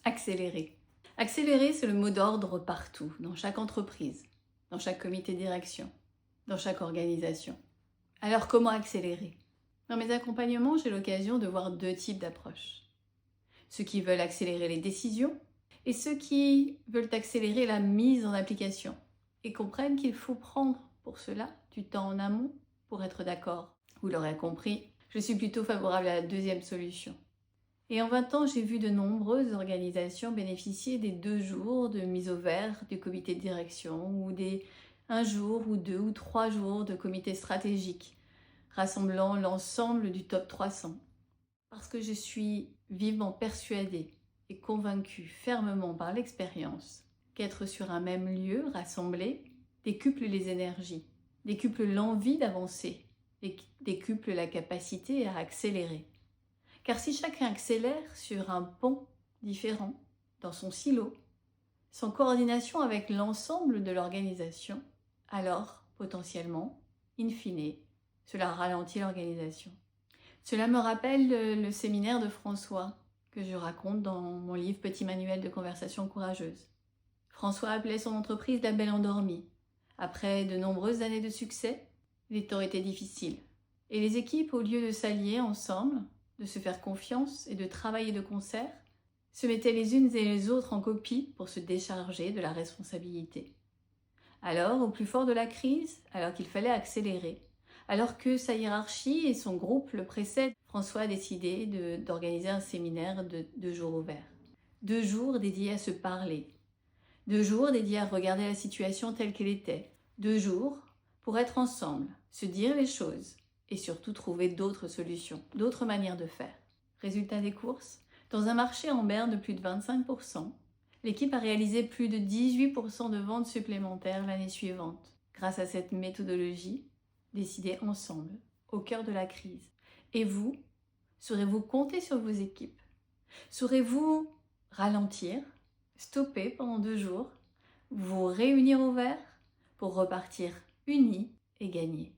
Accélérer. Accélérer, c'est le mot d'ordre partout, dans chaque entreprise, dans chaque comité de direction, dans chaque organisation. Alors comment accélérer? Dans mes accompagnements, j'ai l'occasion de voir deux types d'approches. Ceux qui veulent accélérer les décisions et ceux qui veulent accélérer la mise en application et comprennent qu'il faut prendre pour cela du temps en amont pour être d'accord. Vous l'aurez compris, je suis plutôt favorable à la deuxième solution. Et en 20 ans, j'ai vu de nombreuses organisations bénéficier des 2 jours de mise au vert du comité de direction ou des 1 jour ou 2 ou 3 jours de comité stratégique, rassemblant l'ensemble du top 300. Parce que je suis vivement persuadée et convaincue fermement par l'expérience qu'être sur un même lieu rassemblé décuple les énergies, décuple l'envie d'avancer et décuple la capacité à accélérer. Car si chacun accélère sur un pont différent, dans son silo, sans coordination avec l'ensemble de l'organisation, alors, potentiellement, in fine, cela ralentit l'organisation. Cela me rappelle le séminaire de François, que je raconte dans mon livre Petit manuel de conversation courageuse. François appelait son entreprise la Belle Endormie. Après de nombreuses années de succès, les temps étaient difficiles. Et les équipes, au lieu de s'allier ensemble, de se faire confiance et de travailler de concert, se mettaient les unes et les autres en copie pour se décharger de la responsabilité. Alors, au plus fort de la crise, alors qu'il fallait accélérer, alors que sa hiérarchie et son groupe le précèdent, François a décidé d'organiser un séminaire de 2 jours ouverts. 2 jours dédiés à se parler. 2 jours dédiés à regarder la situation telle qu'elle était. 2 jours pour être ensemble, se dire les choses et surtout trouver d'autres solutions, d'autres manières de faire. Résultat des courses, dans un marché en berne de plus de 25%, l'équipe a réalisé plus de 18% de ventes supplémentaires l'année suivante, grâce à cette méthodologie décidée ensemble, au cœur de la crise. Et vous, saurez-vous compter sur vos équipes? Saurez-vous ralentir, stopper pendant 2 jours, vous réunir au vert pour repartir unis et gagner?